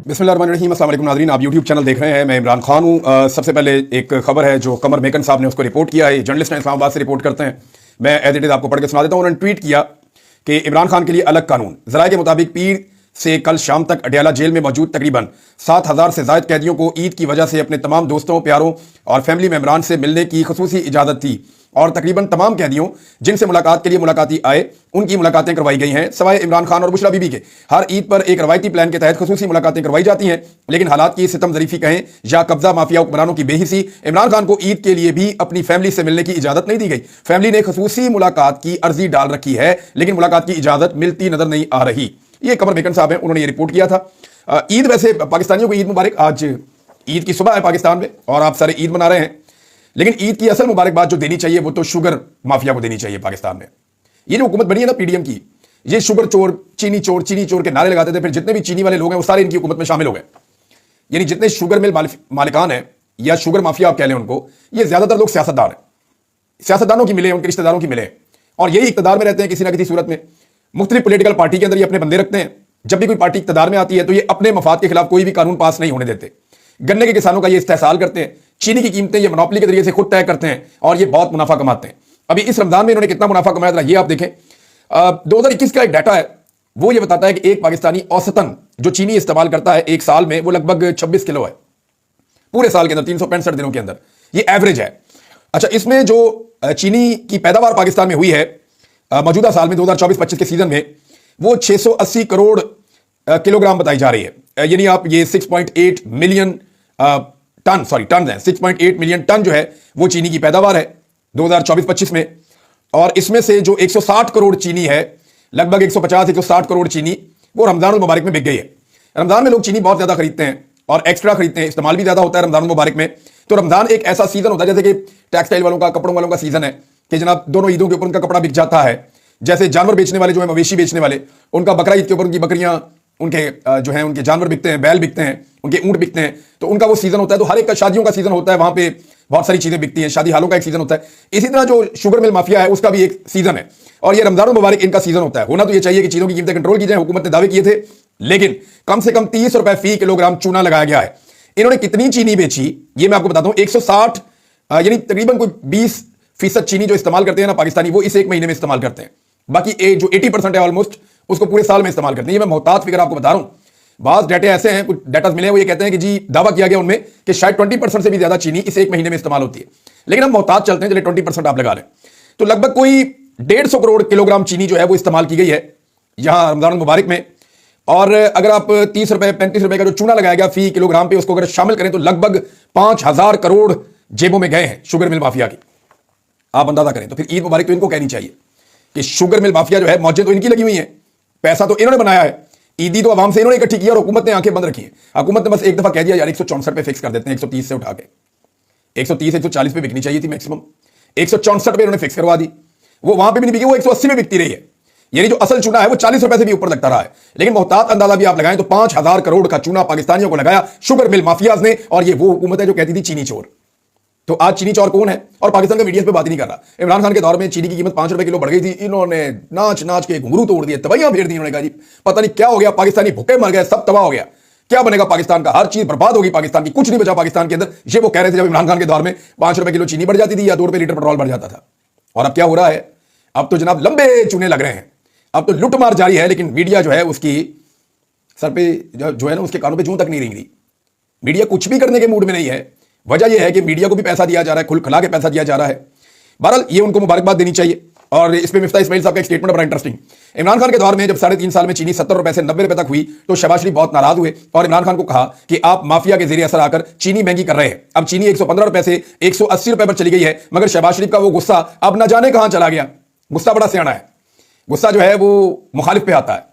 बिस्मिल्लाहिर्रहमानिर्रहीम, अस्सलाम वालेकुम नाज़रीन। आप यूट्यूब चैनल देख रहे हैं, मैं इमरान खान हूँ। सबसे पहले एक खबर है जो कमर मेकन साहब ने उसको रिपोर्ट किया है। जर्नलिस्ट हैं, इस्लामाबाद से रिपोर्ट करते हैं। मैं एज इट इज़ आपको पढ़ के सुना देता हूँ। उन्होंने ट्वीट किया कि इमरान खान के लिए अलग कानून। ज़राए के मुताबिक पीर से कल शाम तक अडयाला जेल में मौजूद तकरीबन 7,000 से ज़ायद कैदियों को ईद की वजह से अपने तमाम दोस्तों, प्यारों और फैमिली मेम्बरान से मिलने की खुसूसी इजाज़त थी और तकरीबन तमाम कैदियों जिनसे मुलाकात के लिए मुलाकाती आए उनकी मुलाकातें करवाई गई हैं, सिवाय इमरान खान और बुशरा बीबी के। हर ईद पर एक रवायती प्लान के तहत खुसूसी मुलाकातें करवाई जाती हैं, लेकिन हालात की सितम ज़रीफ़ी कहें या कब्जा माफिया हुक्मरानों की बेहिसी, इमरान खान को ईद के लिए भी अपनी फैमिली से मिलने की इजाज़त नहीं दी गई। फैमिली ने खुसूसी मुलाकात की अर्जी डाल रखी है, लेकिन मुलाकात की इजाज़त मिलती नजर नहीं आ रही। ये कमर मेकन साहब हैं, उन्होंने ये रिपोर्ट किया था। ईद, वैसे पाकिस्तानियों को ईद मुबारक। आज ईद की सुबह है पाकिस्तान में और आप सारे ईद मना रहे हैं, लेकिन ईद की असल मुबारकबाद जो देनी चाहिए वो तो शुगर माफिया को देनी चाहिए पाकिस्तान में। ये जो हुकूमत बनी है ना पीडीएम की, ये शुगर चोर, चीनी चोर के नारे लगाते थे, फिर जितने भी चीनी वाले लोग हैं वो सारे इनकी हुकूमत में शामिल हो गए। यानी जितने शुगर मिल मालिकान हैं या शुगर माफिया आप कह लें उनको, ये ज्यादातर लोग सियासतदान हैं, सियासतदानों की मिले, उनके रिश्तेदारों की मिले, और यही इक्तदार में रहते हैं किसी ना किसी सूरत में। मुख्तलिफ पोलिटिकल पार्टी के अंदर ये अपने बंदे रखते हैं। जब भी कोई पार्टी इक्तदार में आती है तो ये अपने मफाद के खिलाफ कोई भी कानून पास नहीं होने देते। गन्ने के किसानों का ये इस्तेहसाल करते हैं, चीनी की कीमतें ये मोनोपोली के जरिए से खुद तय करते हैं और ये बहुत मुनाफा कमाते हैं। अभी इस रमजान में इन्होंने कितना मुनाफा कमाया था ये आप देखें। 2021 का एक डाटा है, वो ये बताता है कि एक पाकिस्तानी औसतन जो चीनी इस्तेमाल करता है एक साल में, वो लगभग 26 किलो है पूरे साल के अंदर, 365 दिनों के अंदर, ये एवरेज है। अच्छा, इसमें जो चीनी की पैदावार पाकिस्तान में हुई है मौजूदा साल में 2024-25 के सीजन में, वो 680 करोड़ किलोग्राम बताई जा रही है। यानी आप ये 6.8 मिलियन टन है, 6.8 मिलियन टन जो है वो चीनी की पैदावार है 2024-25 में। और इसमें से जो 160 करोड़ चीनी है, लगभग 150-160 करोड़ चीनी वो रमजान मुबारक में बिक गई है। रमजान में लोग चीनी बहुत ज्यादा खरीदते हैं और एक्स्ट्रा खरीदते हैं, इस्तेमाल भी ज्यादा होता है रमजान मुबारक में। तो रमजान एक ऐसा सीजन होता है, जैसे कि टेक्सटाइल वालों का, कपड़ों वालों का सीजन है कि जनाब दोनों ईदों के ऊपर उनका कपड़ा बिक जाता है। जैसे जानवर बेचने वाले जो है, मवेशी बेचने वाले, उनका बकरा ईद के ऊपर उनकी बकरियां, उनके जो है उनके जानवर बिकते हैं, बैल बिकते हैं, उनके ऊंट बिकते हैं, तो उनका वो सीजन होता है। तो हर एक का शादियों का सीजन होता है, वहां पे बहुत सारी चीजें बिकती हैं, शादी हालों का एक सीजन होता है। इसी तरह जो शुगर मिल माफिया है उसका भी एक सीजन है, और ये रमजान मुबारक इनका सीजन होता है। होना तो ये चाहिए कि चीजों की कीमतें कंट्रोल की जाए, हुकूमत ने दावे किए थे, लेकिन कम से कम 30 रुपए फी किलोग्राम चूना लगाया गया है। इन्होंने कितनी चीनी बेची ये मैं आपको बताता हूं। 160 यानी तकरीबन कोई 20% चीनी जो इस्तेमाल करते हैं ना पाकिस्तानी, वो इस एक महीने में इस्तेमाल करते हैं। बाकी जो 80% है ऑलमोस्ट, उसको पूरे साल में इस्तेमाल करते हैं। ये मैं मोहतात फिगर आपको बता रहा हूं। बात डेटा ऐसे हैं, कुछ डेटा मिले हैं, वो ये कहते हैं कि जी दावा किया गया उनमें कि शायद 20% से भी ज्यादा चीनी इस एक महीने में इस्तेमाल होती है। लेकिन हम मोहतात चलते हैं, चलिए 20% आप लगा लें, तो लगभग कोई 150 करोड़ किलोग्राम चीनी जो है वो इस्तेमाल की गई है यहां रमजान मुबारक में। और अगर आप 30 रुपए 35 रुपए का जो चूना लगाया गया फी किलोग्राम पे, उसको अगर शामिल करें तो लगभग 5,000 करोड़ जेबों में गए हैं शुगर मिल माफिया की। आप अंदाजा करें तो फिर ईद मुबारक तो इनको कहनी चाहिए कि शुगर मिल माफिया जो है, मौजें तो इनकी लगी हुई हैं, पैसा तो इन्होंने बनाया है, ईदी तो आवाम से इन्होंने इकट्ठी की और हुकूमत ने आंखें बंद रखी है। हुकूमत ने बस एक दफा कह दिया यार 164 पे फिक्स कर देते हैं, 130 से उठा के 130-140 पे बिकनी चाहिए थी मैक्सिमम, 164 पे इन्होंने फिक्स करवा दी। वो वहां पे भी नहीं बिकी, वो 180 में बिकती रही है। यानी जो असल चूना है वो 40 रुपए से भी ऊपर लगता रहा है। लेकिन मोहतात अंदाजा भी आप लगाएं तो 5,000 करोड़ का चूना पाकिस्तानियों को लगाया शुगर मिल माफियाज ने, और ये वो हुकूमत है जो कहती थी चीनी चोर। तो आज चीनी चोर कौन है? और पाकिस्तान का मीडिया पे बात ही नहीं कर रहा। इमरान खान के दौर में चीनी की कीमत 5 रुपए किलो बढ़ गई थी, इन्होंने नाच नाच के घुंघरू तोड़ दिए, तबैयां फेर दी। इन्होंने कहा जी पता नहीं क्या हो गया, पाकिस्तानी भूखे मर गए, सब तबाह हो गया, क्या बनेगा पाकिस्तान का, हर चीज बर्बाद होगी पाकिस्तान की, कुछ नहीं बचा पाकिस्तान के अंदर। ये वो कह रहे थे जब इमरान खान के दौर में 5 रुपए किलो चीनी बढ़ जाती थी या 2 रुपए लीटर पेट्रोल बढ़ जाता था। और अब क्या हो रहा है? अब तो जनाब लंबे चूने लग रहे हैं, अब तो लुटमार जारी है। लेकिन मीडिया जो है उसकी सर पे जो है ना, उसके कानों पे जूं तक नहीं रेंग रही। मीडिया कुछ भी करने के मूड में नहीं है। वजह यह है कि मीडिया को भी पैसा दिया जा रहा है, खुल खिला के पैसा दिया जा रहा है। बहरहाल ये उनको मुबारकबाद देनी चाहिए। और इस पे मिफ्ता इस्माइल साहब का एक स्टेटमेंट बड़ा इंटरेस्टिंग। इमरान खान के दौर में जब 3.5 साल में चीनी 70 रुपए से 90 रुपए तक हुई तो शहबाज शरीफ बहुत नाराज हुए और इमरान खान को कहा कि आप माफिया के जरिए असर आकर चीनी महंगी कर रहे हैं। अब चीनी 115 रुपए से 180 रुपए पर चली गई है, मगर शहबाज शरीफ का वो गुस्सा अब न जाने कहां चला गया। गुस्सा बड़ा सियाना है, गुस्सा जो है वो मुखालिफ पे आता है।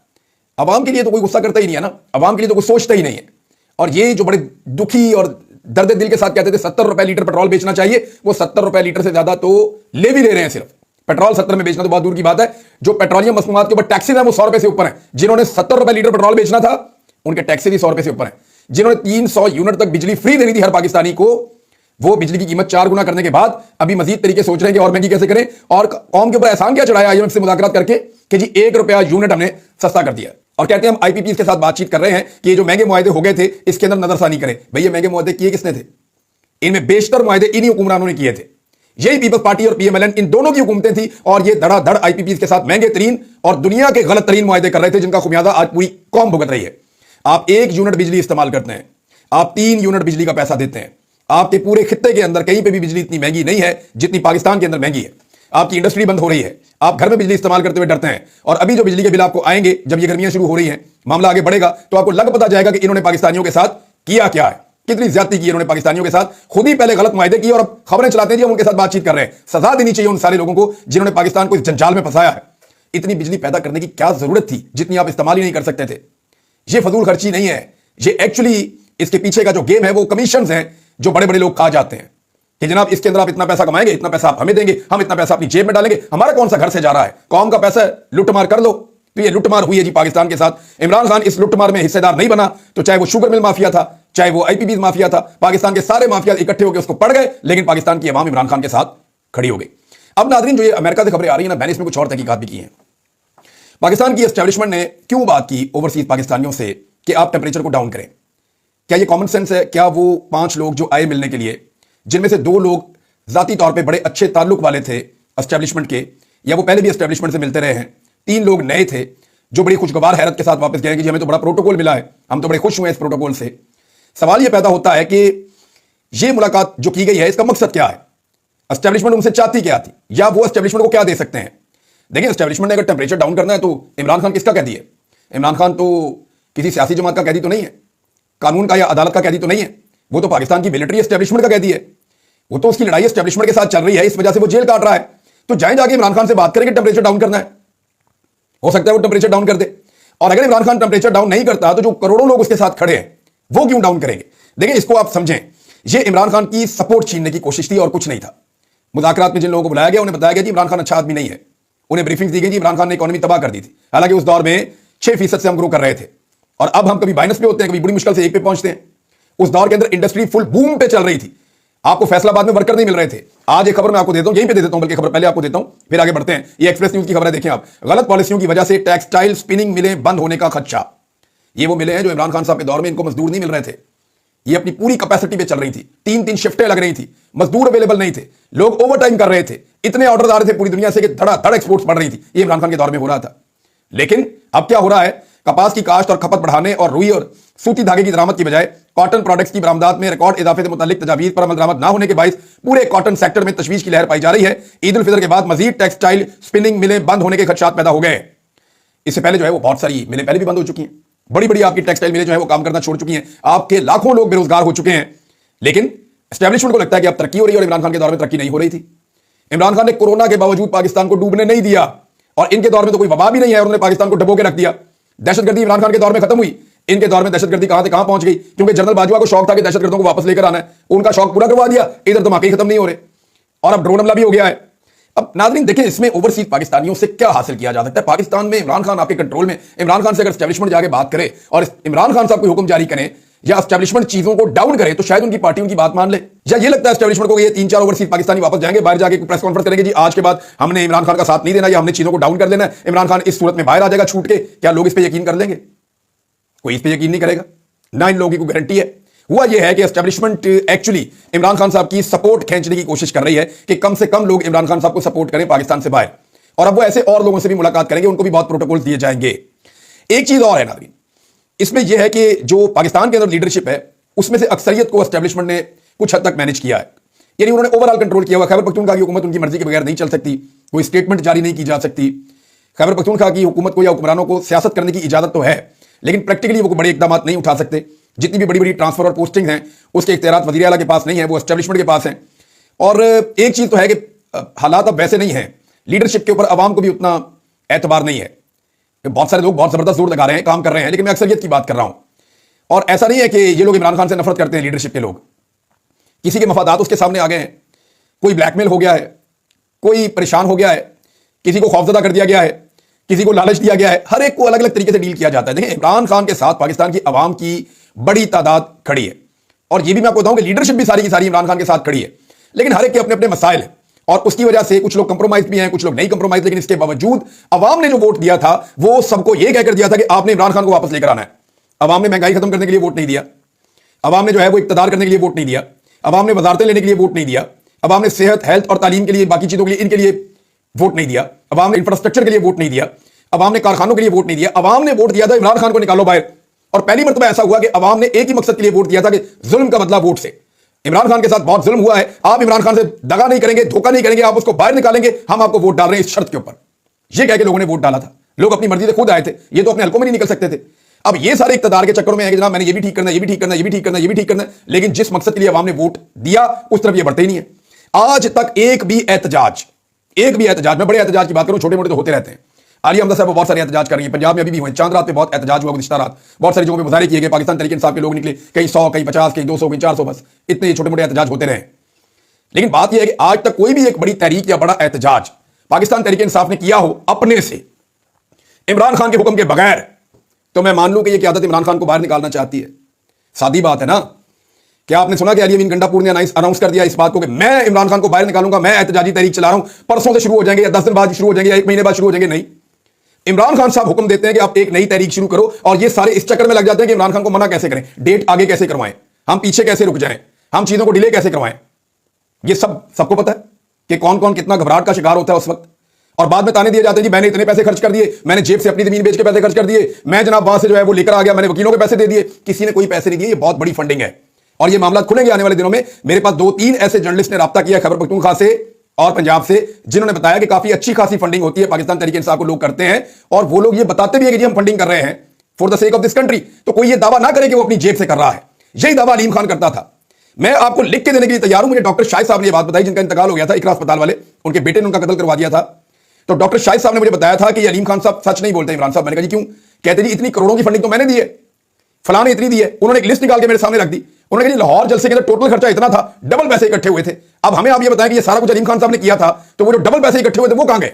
अवाम के लिए तो कोई गुस्सा करता ही नहीं है ना, अवाम के लिए तो कुछ सोचता ही नहीं है। और ये जो बड़े दुखी और दर्द दिल के साथ कहते थे 70 रुपए लीटर पेट्रोल बेचना चाहिए, वो 70 रुपए लीटर से ज्यादा तो ले भी ले रहे हैं। सिर्फ पेट्रोल 70 में बेचना तो बहुत दूर की बात है, जो पेट्रोलियम मसनूआत के ऊपर टैक्सेस है वो 100 रुपए से ऊपर है। जिन्होंने 70 रुपए लीटर पेट्रोल बेचना था उनके टैक्सेस भी 100 रुपए से ऊपर है। जिन्होंने 300 यूनिट तक बिजली फ्री देनी थी हर पाकिस्तानी को, वो बिजली की कीमत 4 गुना करने के बाद अभी मजीद तरीके सोच रहे हैं कि और महंगी कैसे करें। और कौम के ऊपर एहसान क्या चढ़ाया IMF से मुज़ाकरात करके कि जी 1 रुपया यूनिट हमने सस्ता कर दिया। और कहते हैं हम आईपीपीएस के साथ बातचीत कर रहे हैं कि ये जो महंगे मुआहदे हो गए थे इसके अंदर नजरसानी करें। भैया महंगे मुआहदे किए किसने थे? इनमें बेशतर मुआहदे इन्हीं हुक्मरानों ने किए थे। यही पीपल्स पार्टी और पीएमएलएन, इन दोनों की हुकूमतें थी और ये धड़ाधड़ आईपीपीएस के साथ महंगे तरीन और दुनिया के गलत तरीन मुआहदे कर रहे थे, जिनका खुमियाजा आज पूरी कौम भुगत रही है। आप 1 यूनिट बिजली इस्तेमाल करते हैं, आप 3 यूनिट बिजली का पैसा देते हैं। आपके पूरे खित्ते के अंदर कहीं पे भी बिजली इतनी महंगी नहीं है जितनी पाकिस्तान के अंदर महंगी है। आपकी इंडस्ट्री बंद हो रही है, आप घर में बिजली इस्तेमाल करते हुए डरते हैं। और अभी जो बिजली के बिल आपको आएंगे, जब ये गर्मियां शुरू हो रही हैं, मामला आगे बढ़ेगा, तो आपको लग पता जाएगा कि इन्होंने पाकिस्तानियों के साथ किया क्या है, कितनी ज्यादती की इन्होंने पाकिस्तानियों के साथ। खुद ही पहले गलत मुआहदे किए और अब खबरें चलाते हैं जी हम उनके साथ बातचीत कर रहे हैं। सजा देनी चाहिए उन सारे लोगों को जिन्होंने पाकिस्तान को इस जंजाल में फंसाया है। इतनी बिजली पैदा करने की क्या जरूरत थी जितनी आप इस्तेमाल ही नहीं कर सकते थे? ये फजूल खर्ची नहीं है, ये एक्चुअली इसके पीछे का जो गेम है वो कमीशन है जो बड़े बड़े लोग खा जाते हैं कि जनाब इसके अंदर आप इतना पैसा कमाएंगे, इतना पैसा आप हमें देंगे, हम इतना पैसा अपनी जेब में डालेंगे। हमारा कौन सा घर से जा रहा है? कौम का पैसा है, लुटमार कर लो। तो ये लुटमार हुई है जी पाकिस्तान के साथ। इमरान खान इस लुटमार में हिस्सेदार नहीं बना, तो चाहे वो शुगर मिल माफिया था, चाहे वो आईपीपीएस माफिया था, पाकिस्तान के सारे माफिया इकट्ठे होकर उसको पड़ गए, लेकिन पाकिस्तान की अवाम इमरान खान के साथ खड़ी हो गई। अब नाज़रीन, जो ये अमेरिका से खबरें आ रही है ना, मैंने इसमें कुछ और तहकीकात भी की हैं। पाकिस्तान की एस्टेब्लिशमेंट ने क्यों बात की ओवरसीज पाकिस्तानियों से कि आप टेम्परेचर को डाउन करें? क्या ये कॉमन सेंस है? क्या वो 5 लोग जो आए मिलने के लिए, जिनमें से 2 लोग जाती तौर पे बड़े अच्छे ताल्लुक वाले थे एस्टेब्लिशमेंट के, या वो पहले भी एस्टेब्लिशमेंट से मिलते रहे हैं, 3 लोग नए थे जो बड़ी खुशगवार हैरत के साथ वापस गए कि हमें तो बड़ा प्रोटोकॉल मिला है, हम तो बड़े खुश हुए इस प्रोटोकॉल से। सवाल यह पैदा होता है कि यह मुलाकात जो की गई है इसका मकसद क्या है? एस्टेब्लिशमेंट उनसे चाहती क्या थी, या वो एस्टेब्लिशमेंट को क्या दे सकते हैं? देखिए, एस्टेब्लिशमेंट ने अगर टेम्परेचर डाउन करना है तो इमरान खान किसका कैदी है? इमरान खान तो किसी सियासी जमात का कैदी तो नहीं है, कानून का या अदालत का कैदी तो नहीं है, वो तो पाकिस्तान की मिलिट्री एस्टेब्लिशमेंट का कैदी है। वो तो उसकी लड़ाई एस्टेब्लिशमेंट के साथ चल रही है, इस वजह से वो जेल काट रहा है। तो जाए जाके इमरान खान से बात करेंगे टेम्परेचर डाउन करना है, हो सकता है वो टेम्परेचर डाउन कर दे। और अगर इमरान खान टेम्परेचर डाउन नहीं करता तो जो करोड़ों लोग उसके साथ खड़े हैं वो क्यों डाउन करेंगे? देखिए, इसको आप समझें, ये इमरान खान की सपोर्ट छीनने की कोशिश थी और कुछ नहीं था। मुज़ाकरात में जिन लोगों को बुलाया गया उन्हें बताया गया कि इमरान खान अच्छा आदमी नहीं है, उन्हें ब्रीफिंग दी गई कि इमरान खान ने इकोनॉमी तबाह कर दी थी। हालांकि उस दौर में 6% से हम ग्रो कर रहे थे और अब हम कभी माइनस पे होते हैं, कभी बड़ी मुश्किल से 1 पे पहुंचते हैं। उस दौर के अंदर इंडस्ट्री फुल बूम पे चल रही थी, आपको फैसलाबाद में वर्कर नहीं मिल रहे थे। आज एक खबर मैं आपको देता हूं, यहीं पे दे देता हूं, बल्कि खबर पहले आपको देता हूं फिर आगे बढ़ते हैं। ये एक्सप्रेस न्यूज की खबर है, देखें आप। गलत पॉलिसियों की वजह से टेक्सटाइल स्पिनिंग मिलें बंद होने का खदशा। ये वो मिले हैं जो इमरान खान साहब के दौर में इनको मजदूर नहीं मिल रहे थे, ये अपनी पूरी कैपेसिटी पे चल रही थी, 3-3 शिफ्टें लग रही थी, मजदूर अवेलेबल नहीं थे, लोग ओवर टाइम कर रहे थे, इतने ऑर्डर आ रहे थे पूरी दुनिया से कि धड़ाधड़ एक्सपोर्ट्स बढ़ रही थी। ये इमरान खान के दौर में हो रहा था। लेकिन अब क्या हो रहा है? कपास की काश्त और खपत बढ़ाने और रुई और सूती धागे की दरामद की बजाय कॉटन प्रोडक्ट्स की बरामदात में रिकॉर्ड इजाफे से मुतालिक तजावीज पर अमल दरामद ना होने के बायस पूरे कॉटन सेक्टर में तशवीश की लहर पाई जा रही है। ईद उल फितर के बाद मजीद टेक्सटाइल स्पिनिंग मिलें बंद होने के खदशात पैदा हो गए। इससे पहले जो है वो बहुत सारी मिलें पहले भी बंद हो चुकी हैं, बड़ी बड़ी आपकी टेक्सटाइल मिलें जो है वो काम करना छोड़ चुकी हैं, आपके लाखों लोग बेरोजगार हो चुके हैं। लेकिन एस्टेब्लिशमेंट को लगता है कि अब तरक्की हो रही है और इमरान खान के दौर में तरक्की नहीं हो रही थी। इमरान खान ने कोरोना के बावजूद पाकिस्तान को डूबने नहीं दिया और इनके दौर में तो कोई वबा भी नहीं है और उन्होंने पाकिस्तान को डबो के रख दिया। दहशतगर्दी इमरान खान के दौर में खत्म हुई, इनके दौर में दहशतगर्दी कहां से कहां पहुंच गई, क्योंकि जनरल बाजवा को शौक था कि दहशतगर्दों को वापस लेकर आना है, उनका शौक पूरा करवा दिया, इधर धमाके खत्म नहीं हो रहे और अब ड्रोन हमला भी हो गया है। अब नाज़रीन देखें, इसमें ओवरसीज पाकिस्तानियों से क्या हासिल किया जा सकता है? पाकिस्तान में इमरान खान आपके कंट्रोल में, इमरान खान से अगर एस्टेब्लिशमेंट जाके बात करे और इमरान खान साहब कोई हुक्म जारी करें या एस्टेब्लिशमेंट चीजों को डाउन करे तो शायद उनकी पार्टी उनकी बात मान ले। या ये लगता है एस्टेब्लिशमेंट को कि ये 3-4 ओवरसीज पाकिस्तानी वापस जाएंगे, बाहर जाके प्रेस कॉन्फ्रेंस करेंगे, जी आज के बाद हमने इमरान खान का साथ नहीं देना या हमने चीजों को डाउन कर देना है, इमरान खान इस सूरत में बाहर आ जाएगा छूट के। क्या लोग इस पर यकीन कर लेंगे? कोई इस पर यकीन नहीं करेगा, ना इन लोगों की गारंटी है। हुआ यह है कि एस्टेब्लिशमेंट एक्चुअली इमरान खान साहब की सपोर्ट खींचने की कोशिश कर रही है कि कम से कम लोग इमरान खान साहब को सपोर्ट करें पाकिस्तान से बाहर, और अब वो ऐसे और लोगों से भी मुलाकात करेंगे, उनको भी बहुत प्रोटोकॉल दिए जाएंगे। एक चीज और है नाज़रीन, इसमें यह है कि जो पाकिस्तान के अंदर लीडरशिप है उसमें से अक्सरियत को एस्टेब्लिशमेंट ने कुछ हद तक मैनेज किया है, यानी उन्होंने ओवरऑल कंट्रोल किया हुआ। खैबर पख्तूनख्वा की हुकूमत उनकी मर्जी के बगैर नहीं चल सकती, कोई स्टेटमेंट जारी नहीं की जा सकती। खैबर पख्तूनख्वा की हुकूमत को या हुक्मरानों को सियासत करने की इजाजत तो है, लेकिन प्रैक्टिकली वो बड़े इकदाम नहीं उठा सकते। जितनी भी बड़ी बड़ी ट्रांसफर और पोस्टिंग हैं उसके इख्तियारात वज़ीर आला के पास नहीं है, वो एस्टेब्लिशमेंट के पास हैं। और एक चीज तो है कि हालात अब वैसे नहीं है, लीडरशिप के ऊपर अवाम को भी उतना एतबार नहीं है। बहुत सारे लोग बहुत जबरदस्त जोर लगा रहे हैं, काम कर रहे हैं, लेकिन मैं अक्सरियत की बात कर रहा हूं। और ऐसा नहीं है कि ये लोग इमरान खान से नफरत करते हैं, लीडरशिप के लोग किसी के मफादात उसके सामने आ गए हैं, कोई ब्लैकमेल हो गया है, कोई परेशान हो गया है, किसी को खौफजदा कर दिया गया है, किसी को लालच दिया गया है, हर एक को अलग अलग तरीके से डील किया जाता है। देखिए, इमरान खान के साथ पाकिस्तान की आवाम की बड़ी तादाद खड़ी है, और यह भी मैं आपको बताऊं कि लीडरशिप भी सारी की सारी इमरान खान के साथ खड़ी है, लेकिन हर एक के अपने अपने मसाइल हैं। और उसकी वजह से कुछ लोग कंप्रोमाइज भी हैं, कुछ लोग नहीं कंप्रोमाइज, लेकिन इसके बावजूद अवाम ने जो वोट दिया था वो सबको यह कहकर दिया था कि आपने इमरान खान को वापस लेकर आना है। अवाम ने महंगाई खत्म करने के लिए वोट नहीं दिया, अवाम ने जो है वो इक्तदार करने के लिए वोट नहीं दिया, अवाम ने वजारतें लेने के लिए वोट नहीं दिया, अवाम ने सेहत, हेल्थ और तालीम के लिए, बाकी चीजों के लिए, इनके लिए वोट नहीं दिया, अवाम ने इंफ्रास्ट्रक्चर के लिए वोट नहीं दिया, अवाम ने कारखानों के लिए वोट नहीं दिया। अवाम ने वोट दिया था इमरान खान को निकालो बाहर। और पहली मरतबा ऐसा हुआ कि अवाम ने एक ही मकसद के लिए वोट दिया था कि जुल्म का बदला वोट से। इमरान खान के साथ बहुत जुल्म हुआ है, आप इमरान खान से दगा नहीं करेंगे, धोखा नहीं करेंगे, आप उसको बाहर निकालेंगे, हम आपको वोट डाल रहे हैं इस शर्त के ऊपर। यह कह के लोगों ने वोट डाला था। लोग अपनी मर्जी से खुद आए थे, ये तो अपने हल्कों में नहीं निकल सकते थे। अब ये सारे इक्तदार के चक्करों में है कि जनाब मैंने ये भी ठीक करना, ये भी ठीक करना, ये भी ठीक करना, ये भी ठीक करना, लेकिन जिस मकसद के लिए अवाम ने वोट दिया उस तरफ ये बढ़ते ही नहीं है। आज तक एक भी एहतजाज, मैं बड़े एहतजाज की बात करूं, छोटे मोटे तो होते रहते हैं। आलिया हमदा साहब बहुत सारे एहतजाज कर रही है, पंजाब में अभी भी हुए, चांद रात पे बहुत एहतजाज हुआ, गुज़िश्ता रात बहुत सारी जगहों पे मुजाहरे किए गए, पाकिस्तान तहरीक इंसाफ के लोग निकले, कहीं 100, कहीं 50, कहीं 200, कहीं 400, बस इतने छोटे मोटे एहतजाज होते रहे। लेकिन बात यह है कि आज तक कोई भी एक बड़ी तहरीक या बड़ा एहतजाज पाकिस्तान तहरीक इंसाफ ने किया हो अपने से, इमरान खान के हुक्म के बगैर, तो मैं मान लूं कि यह क़यादत इमरान खान को बाहर निकालना चाहती है। सादी बात है ना। क्या आपने सुना कि अली अमीन गंडापुर ने अनाउंस कर दिया इस बात को कि मैं इमरान खान को बाहर निकालूंगा, मैं एहतजाजी तहरीक चला रहा हूं, परसों से शुरू हो जाएंगे या 10 दिन बाद शुरू हो जाएंगे या 1 महीने बाद शुरू हो जाएंगे? नहीं, इमरान खान साहब हुक्म देते हैं कि आप एक नई तहरीक शुरू करो, और ये सारे इस चक्कर में लग जाते हैं कि इमरान खान को मना कैसे करें, डेट आगे कैसे करवाएं, हम पीछे कैसे रुक जाएं, हम चीजों को डिले कैसे करवाएं। ये सबको पता है कि कौन कौन कितना घबराहट का शिकार होता है उस वक्त। और बाद में ताने दिए जाते हैं जी मैंने इतने पैसे खर्च कर दिए, मैंने जेब से अपनी जमीन बेच के पैसे खर्च कर दिए, मैं जनाब वहां से जो है वो लेकर आ गया, मैंने वकीलों के पैसे दे दिए। किसी ने कोई पैसे नहीं दिए, ये बहुत बड़ी फंडिंग है और ये मामला खुलेंगे आने वाले दिनों में। मेरे पास 2-3 ऐसे जर्नलिस्ट ने राब्ता किया खैबर पख्तूनख्वा से और पंजाब से, जिन्होंने बताया कि काफी अच्छी खासी फंडिंग होती है, पाकिस्तान तहरीक इंसाफ को लोग करते हैं, और वो लोग ये बताते भी है कि जी हम फंडिंग कर रहे हैं for the sake of this country. तो कोई ये दावा ना करे कि वो अपनी जेब से कर रहा है। यही दावा अलीम खान करता था। मैं आपको लिख के देने के लिए तैयार हूं। मुझे डॉक्टर शाहिद साहब ने यह बात बताई, जिनका इंतकाल हो गया था, इकरा अस्पताल वाले, उनके बेटे ने उनका कत्ल करवा दिया था। तो डॉक्टर शाहिद साहब ने मुझे बताया था कि अलीम खान साहब सच नहीं बोलते इमरान साहब। मैंने कहा जी क्यों? कहते जी इतनी करोड़ों की फंडिंग तो मैंने दी है, फलां ने इतनी दी है। उन्होंने एक लिस्ट निकाल के मेरे सामने रख दी। उन्होंने कहा लाहौर जलसे के अंदर टोटल खर्चा इतना था, डबल पैसे इकट्ठे हुए थे। अब हमें आप ये बताएं कि ये सारा कुछ अलीम खान साहब ने किया था, तो वो जो डबल पैसे इकट्ठे हुए थे वो कहां गए?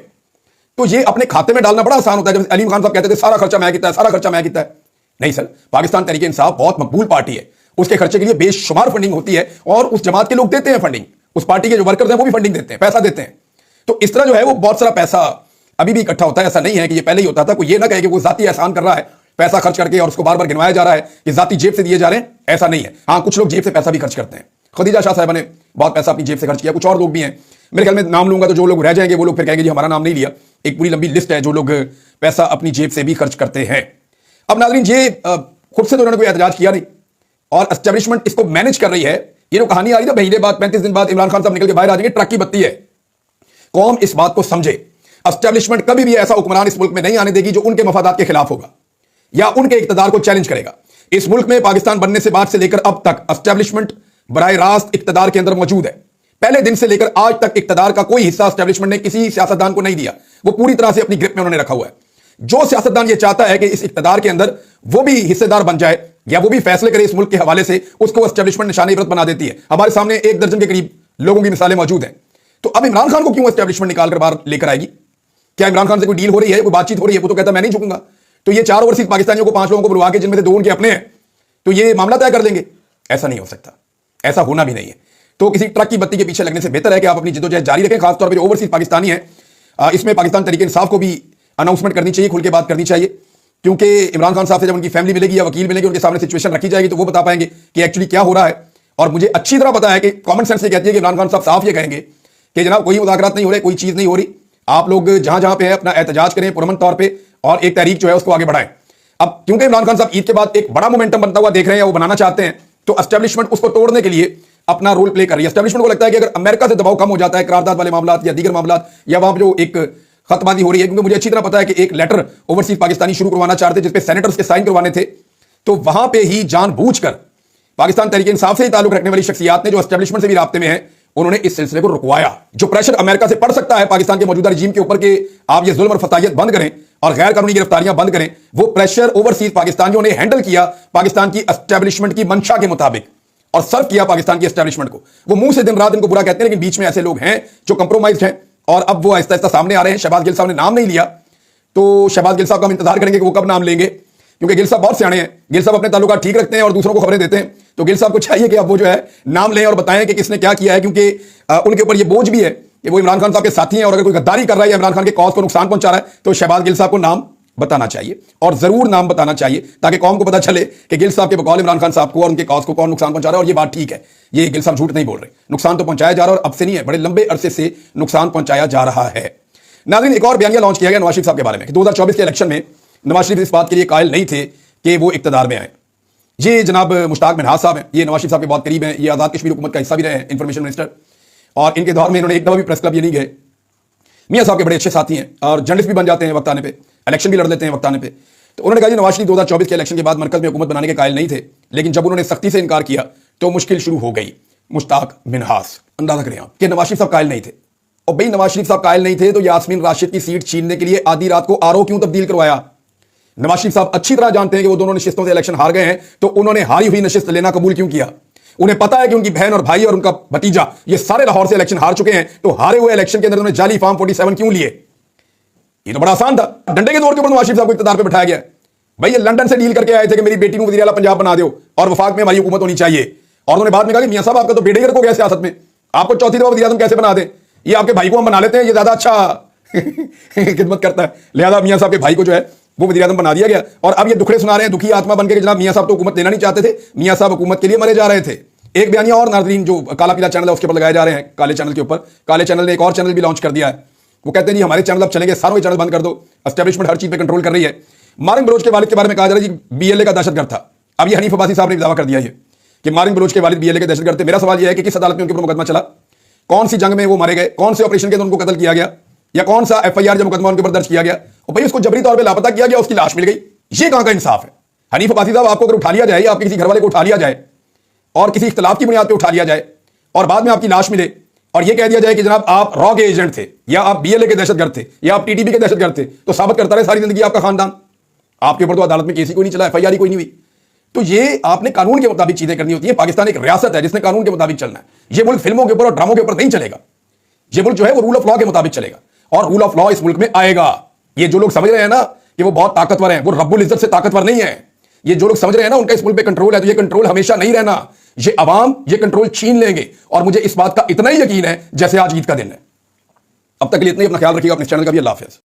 तो ये अपने खाते में डालना बड़ा आसान होता है। जब अलीम खान साहब कहते थे सारा खर्चा मैं किया है, सारा खर्चा मैं किया है। नहीं सर, पाकिस्तान तहरीक इंसाफ बहुत मकबूल पार्टी है, उसके खर्चे के लिए बेशुमार फंडिंग होती है और उस जमात के लोग देते हैं फंडिंग, उस पार्टी के जो वर्कर्स हैं वो भी फंडिंग देते हैं, पैसा देते हैं। तो इस तरह जो है वो बहुत सारा पैसा अभी भी इकट्ठा होता है। ऐसा नहीं है कि ये पहले ही होता था। कोई ये ना कहे कि वो जाती एहसान कर रहा है पैसा खर्च करके और उसको बार बार गिनवाया जा रहा है कि जाती जेब से दिए जा रहे हैं, ऐसा नहीं है। हाँ, कुछ लोग जेब से पैसा भी खर्च करते हैं। खदीजा शाह साहब ने बहुत पैसा अपनी जेब से खर्च किया, कुछ और लोग भी हैं। मेरे ख्याल में नाम लूंगा तो जो लोग रह जाएंगे वो लोग फिर कहेंगे जी हमारा नाम नहीं लिया। एक पूरी लंबी लिस्ट है जो लोग पैसा अपनी जेब से भी खर्च करते हैं। अब नाज़रीन, ये खुद से तो उन्होंने कोई एहतजाज किया नहीं और एस्टेब्लिशमेंट इसको मैनेज कर रही है। ये जो कहानी आ रही है महीने बाद, 35 दिन बाद इमरान खान साहब निकल के बाहर आ जाएंगे, ट्रक की बत्ती है। कौम इस बात को समझे, एस्टेब्लिशमेंट कभी भी ऐसा हुक्मरान इस मुल्क में नहीं आने देगी जो उनके मफादात के खिलाफ होगा या उनके इक्तदार को चैलेंज करेगा। इस मुल्क में पाकिस्तान बनने से बाद से लेकर अब तक एस्टेब्लिशमेंट बराह रास्त इक्तदार के अंदर मौजूद है। पहले दिन से लेकर आज तक इक्तदार का कोई हिस्सा एस्टेब्लिशमेंट ने किसी सियासतदान को नहीं दिया, वो पूरी तरह से अपनी ग्रिप में उन्होंने रखा हुआ है। जो सियासतदान ये चाहता है कि इस इक्तदार के अंदर वो भी हिस्सेदार बन जाए या वो भी फैसले करे इस मुल्क के हवाले से, उसको एस्टेब्लिशमेंट निशानी इबरत बना देती है। हमारे सामने 1 दर्जन के करीब लोगों की मिसालें मौजूद हैं। तो अब इमरान खान को क्यों एस्टेब्लिशमेंट निकालकर बाहर लेकर आएगी? क्या इमरान खान से कोई डील हो रही है, कोई बातचीत हो रही है? वो तो कहता मैं नहीं झुकूंगा। तो ये 4 ओवरसीज पाकिस्तानियों को 5 लोगों को बुलवा के, जिनमें से 2 उनके अपने हैं, तो ये मामला तय कर देंगे? ऐसा नहीं हो सकता, ऐसा होना भी नहीं है। तो किसी ट्रक की बत्ती के पीछे लगने से बेहतर है कि आप अपनी जिद्दोजहद जारी रखें। खासतौर पर जो ओवरसीज पाकिस्तानी है, इसमें पाकिस्तान तहरीक इंसाफ को भी अनाउंसमेंट करनी चाहिए, खुल के बात करनी चाहिए, क्योंकि इमरान खान साहब से जब उनकी फैमिली मिलेगी या वकील मिलेंगे, उनके सामने सिचुएशन रखी जाएगी, तो वो बता पाएंगे कि एक्चुअली क्या हो रहा है। और मुझे अच्छी तरह पता है कि कॉमन सेंस ये कहती है कि इमरान खान साहब साफ ये कहेंगे कि जनाब कोई मुज़ाकरात नहीं हो रहे, कोई चीज़ नहीं हो रही, आप लोग जहां जहां पे है अपना एहतजाज करें पुरअमन तौर पर और एक तहरीक जो है उसको आगे बढ़ाएं। अब क्योंकि इमरान खान साहब ईद के बाद एक बड़ा मोमेंटम बनता हुआ देख रहे हैं, वो बनाना चाहते हैं, तो एस्टेब्लिशमेंट उसको तोड़ने के लिए अपना रोल प्ले कर रही है। एस्टेब्लिशमेंट को लगता है कि अगर अमेरिका से दबाव कम हो जाता है, करारदाद वाले मामला या दीगर मामला, या वहां जो एक खतबाजी हो रही है, क्योंकि मुझे अच्छी तरह पता है कि एक लेटर ओवरसीज पाकिस्तानी शुरू करवाना चाहते थे जिसपे सेनेटर्स के साइन करवाने थे, तो वहां पे ही जानबूझकर पाकिस्तान तहरीक इंसाफ से ही ताल्लुक रखने वाली शख्सियात ने, जो एस्टेब्लिशमेंट से भी राब्ते में है, उन्होंने इस सिलसिले को रुकवाया। जो प्रेशर अमेरिका से पड़ सकता है पाकिस्तान के मौजूदा रजीम के ऊपर कि आप ये जुल्म और फसाहियत बंद करें और गैर कानूनी गिरफ्तारियां बंद करें, वो प्रेशर ओवरसीज पाकिस्तानियों ने हैंडल किया पाकिस्तान की एस्टेब्लिशमेंट की मंशा के मुताबिक और सर्व किया पाकिस्तान की एस्टेब्लिशमेंट को। वो मुंह से दिन रात इनको बुरा कहते हैं, लेकिन बीच में ऐसे लोग हैं जो कंप्रोमाइज्ड हैं और अब वो आहिस्ता आहिस्ता सामने आ रहे हैं। शहबाज गिल साहब ने नाम नहीं लिया, तो शहबाज गिल साहब का हम इंतजार करेंगे कि वो कब नाम लेंगे, क्योंकि गिल साहब बहुत सियाणे हैं। गिल साहब अपने ताल्लुकात ठीक रखते हैं और दूसरों को खबरें देते हैं। तो गिल साहब को चाहिए कि अब वो जो है नाम लें और बताएं कि किसने क्या किया है, क्योंकि उनके ऊपर ये बोझ भी है कि वो इमरान खान साहब के साथी हैं और अगर कोई गद्दारी कर रहा है या इमरान खान के कॉज को नुकसान पहुंचा रहा है तो शहबाज गिल साहब को नाम बताना चाहिए, और जरूर नाम बताना चाहिए, ताकि कौम को पता चले कि गिल साहब के बकौल इमरान खान साहब को और उनके कॉज को कौन नुकसान पहुंचा रहा है। और ये बात ठीक है, ये गिल साहब झूठ नहीं बोल रहे, नुकसान तो पहुंचाया जा रहा है और अब से नहीं है, बड़े लंबे अरसे से नुकसान पहुंचाया जा रहा है। नाज़रीन, एक और बयानिया लॉन्च किया गया नवाज शरीफ साहब के बारे में कि 2024 के इलेक्शन में नवाज शरीफ इस बात के लिए कायल नहीं थे कि वो इक्तदार में आए। ये जनाब मुश्ताक मिनहाज साहब हैं, ये नवाज शरीफ साहब के बहुत करीब हैं, ये आज़ाद कश्मीर हुकूमत का हिस्सा भी रहे हैं, इंफॉर्मेशन मिनिस्टर, और इनके दौर में इन्होंने एक दफा भी प्रेस क्लब ये नहीं गए। मियाँ साहब के बड़े अच्छे साथी हैं और जर्नलिस्ट भी बन जाते हैं वक्त आने पे, इलेक्शन भी लड़ लेते हैं वक्त आने पे। तो उन्होंने कहा जी नवाज शरीफ 2024 के इलेक्शन के बाद मरकज में हुकूमत बनाने के कायल नहीं थे, लेकिन जब उन्होंने सख्ती से इनकार किया तो मुश्किल शुरू हो गई। मुश्ताक मिनहास, अंदाजा करें आप कि नवाज शरीफ साहब कायल नहीं थे। और भाई नवाज शरीफ साहब कायल नहीं थे तो यास्मीन राशिद की सीट छीनने के लिए आधी रात को आरओ क्यों तब्दील करवाया? नवाज शरीफ साहब अच्छी तरह जानते हैं कि वो दोनों नशिस्तों से इलेक्शन हार गए हैं, तो उन्होंने हारी हुई नशिस्त लेना कबूल क्यों किया? उन्हें पता है कि उनकी बहन और भाई और उनका भतीजा ये सारे लाहौर से इलेक्शन हार चुके हैं, तो हारे हुए इलेक्शन के अंदर उन्होंने जाली फॉर्म 47 क्यों लिए? ये तो बड़ा आसान था, डंडे के दौर के ऊपर नवाज शरीफ साहब को इख्तियार पे बैठाया गया। भाई ये लंदन से डील करके आए थे कि मेरी बेटी को वज़ीर आला पंजाब बना दो और वफाक में हमारी हुकूमत होनी चाहिए, और उन्होंने बाद में कहा कि मियां साहब आपका तो बेड़े गर्क हो गया सियासत में, आपको चौथी दफा वज़ीर आज़म कैसे बना दें? ये आपके भाई को हम बना लेते हैं, ये ज्यादा अच्छा खिदमत करता है, लिहाजा मियां साहब के भाई को जो है वो वज़ीर आज़म बना दिया गया। और अब ये दुखड़े सुना रहे हैं दुखी आत्मा बनकर कि जनाब मियां साहब तो हुकूमत लेना नहीं चाहते थे, मियां साहब हुकूमत के लिए मरे जा रहे थे। एक बयानिया और नाज़रीन जो काला पीला चैनल है उसके ऊपर लगाए जा रहे हैं, काले चैनल के ऊपर। काले चैनल ने एक और चैनल भी लॉन्च कर दिया है, वो कहते हैं जी हमारे चैनल अब चलेंगे, सारों के चैनल बंद कर दो, एस्टेब्लिशमेंट हर चीज पे कंट्रोल कर रही है। मारिन बलोच के वालिद के बारे में कहा जा रहा है जी बीएलए का दहशतगर्द था। अब ये हनीफ अब्बासी साहब ने दावा कर दिया ये कि मारिन बलोच के वालिद बीएलए के दहशतगर्द थे। मेरा सवाल यह है कि किस अदालत में उनके ऊपर मुकदमा चला, कौन सी जंग में वो मारे गए, कौन से ऑपरेशन के अंदर उनको कत्ल किया गया, या कौन सा एफआईआर जो मुकदमा उनके ऊपर दर्ज किया गया और भाई उसको जबरी तौर पर लापता किया गया, उसकी लाश मिल गई। ये कहां का इंसाफ है? हनीफ अब्बासी साहब, आपको अगर उठा लिया जाए, आपके किसी घर वाले को उठा लिया जाए और किसी इख्तिलाफ की बुनियाद पर उठा लिया जाए और बाद में आपकी लाश मिले और यह कह दिया जाए कि जनाब आप रॉ के एजेंट थे, या आप बीएलए के दहशतगर्द थे, या आप टीटीपी के दहशतगर्द थे, तो साबित करता रहे सारी जिंदगी आपका खानदान। आपके ऊपर तो अदालत में केस ही कोई नहीं चला, एफआईआर ही कोई नहीं हुई। तो ये आपने कानून के मुताबिक चीजें करनी होती है। पाकिस्तान एक रियासत है जिसने कानून के मुताबिक चलना है। ये मुल्क फिल्मों के ऊपर और ड्रामों के ऊपर नहीं चलेगा। ये मुल्क जो है वो रूल ऑफ लॉ के मुताबिक चलेगा और रूल ऑफ लॉ इस मुल्क में आएगा। ये जो लोग समझ रहे हैं ना कि वो बहुत ताकतवर हैं, वो रब्बुल इज्जत से ताकतवर नहीं है। ये जो लोग समझ रहे हैं ना उनका इस मुल्क पे कंट्रोल है, तो ये कंट्रोल हमेशा नहीं रहना। ये अवाम ये कंट्रोल छीन लेंगे, और मुझे इस बात का इतना ही यकीन है जैसे आज ईद का दिन है। अब तक के लिए इतना ही, अपना ख्याल रखिएगा, अपने चैनल का भी। अल्लाह हाफिज़।